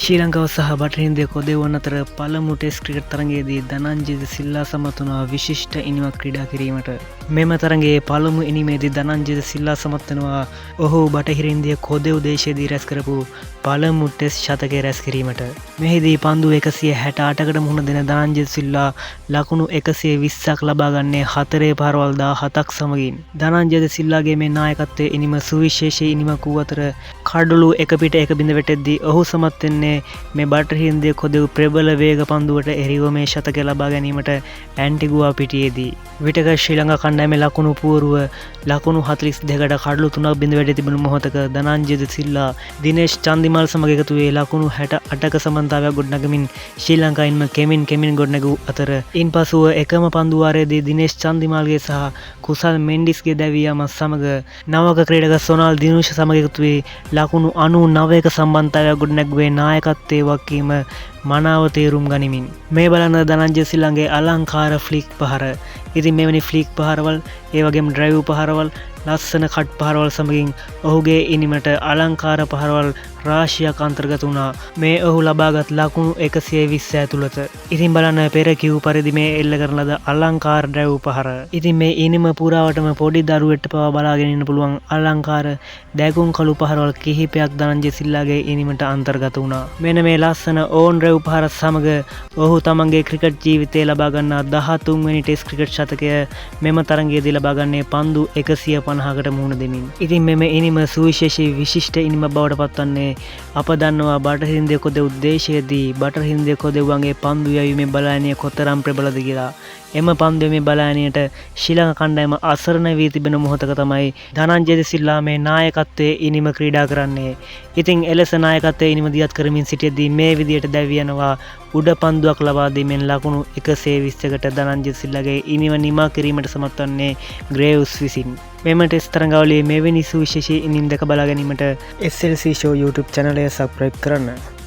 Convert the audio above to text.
ශ්‍රී ලංකාව සහ බටහිර කොදෙවුවන් අතර පළමු ටෙස්ට් ක්‍රිකට් තරගයේදී ධනංජය සිල්වා සමත් වුණා විශිෂ්ට ඉනිමක් ක්‍රීඩා කිරීමට. මෙම තරගයේ පළමු ඉනිමේදී ධනංජය සිල්වා සමත් වෙනවා ඔහු බටහිර ඉන්දිය කොදෙව් දේශයේදී රැස් කරපු පළමු ටෙස්ට් ශතකය රැස් කිරීමට. මෙහිදී පන්දු 168කට මුහුණ දෙන ධනංජය සිල්වා ලකුණු 120ක් ලබා ගන්නේ 4 පහරවල් 17ක් සමගින්. ධනංජය සිල්වාගේ මේ නායකත්වයේ ඉනිම සුවිශේෂී ඉනිමක් වූ අතර කඩලු එක පිට එක බිඳ වැටෙද්දී ඔහු සමත් වෙන්නේ මේ බටහිර ඉන්දිය කොදෙව් ප්‍රබල වේග පන්දුවට එරෙහිව මේ ශතකය ලබා ගැනීමට ඇන්ටිගුවා පිටියේදී. විටක ශ්‍රී ලංකා කණ්ඩායමේ ලකුණු පුවරුව ලකුණු 42කට කඩලු 3ක් බිඳ වැටී තිබුණු මොහොතක ධනංජය සිල්වා දිනේෂ් චන්දිමල් සමග එකතු වී ලකුණු 68ක සමානතාවයක් ගොඩනගමින් ශ්‍රී ලංකාවෙන්ම කෙමින් ගොඩනැගූ අතර ඉන්පසුව එකම පන්දු වාරයේදී දිනේෂ් චන්දිමල්ගේ සහ කුසල් මෙන්ඩිස්ගේ දැවී යාමත් සමග නවක ක්‍රීඩක සොනාල් දිනුෂ සමග එකතු වී ලකුණු 91ක සම්බන්ධතාවයක් ගොඩනැගුවේ නායකත්වයේ වගකීම මනාව තේරුම් ගනිමින්. මේ බලන ධනංජය සිල්වාගේ අලංකාර ෆ්ලික් පහර. ඉතින් මෙවැනි ෆ්ලික් පහරවල් ඒ වගේම ඩ්‍රයිව් පහරවල් ලස්සන කට් පහරවල් සමගින් ඔහුගේ ඉනිමට අලංකාර පහරවල් රාශියක් අන්තර්ගත වුණා. මේ ඔහු ලබාගත් ලකුණු 120 ඇතුළත. ඉතින් බලන්න පෙර කිව් පරිදි මේ එල්ල කරන ලද අලංකාර ඩ්‍රයිව් පහර. ඉතින් මේ ඉනිම පුරාවටම පොඩි දරුවෙක්ට පවා බලාගෙන ඉන්න පුළුවන් අලංකාර දැගුම් කළු පහරවල් කිහිපයක් ධනංජය සිල්වාගේ ඉනිමට අන්තර්ගත වුණා. මෙන්න මේ ලස්සන ඕන් ඩ්‍රයිව් පහරත් සමග ඔහු තමන්ගේ ක්‍රිකට් ජීවිතයේ ලබා ගන්නා 13 වෙනි ටෙස්ට් ක්‍රිකට් ශතකය මෙම තරගයේදී ලබා ගන්නේ පන්දු 150කට මුහුණ දෙමින්. ඉතින් මෙම ඉනිම සුවිශේෂී විශිෂ්ට ඉනිමක් බවට පත්වන්නේ අප දන්නවා බටහිර ඉන්දිය කොදෙව් දේශයේදී බටහිර ඉන්දිය කොදෙව්වන්ගේ පන්දු යැවීමේ බලායනය කොතරම් ප්‍රබලද කියලා. එම පන්දු යැවීමේ බලායනයට ශ්‍රී ලංකා කණ්ඩායම අසරණ වී තිබෙන මොහොතක තමයි ධනංජය සිල්වා මේ නායකත්වයේ ඉනිම ක්‍රීඩා කරන්නේ. ඉතින් එලෙස නායකත්වයේ ඉනිම දියත් කරමින් සිටියදී මේ විදියට දැවී යනවා උඩ පන්දුවක් ලබා දීමෙන් ලකුණු 120කට ධනංජය සිල්වාගේ ඉනිම නිමා කිරීමට සමත් වන්නේ ග්‍රේව්ස් විසින්. මෙම ටෙස්ට් තරගාවලියේ මෙවැනි සුවිශේෂී ඉනිම් දැක බලා ගැනීමට SLC Show YouTube channel එක subscribe කරන්න.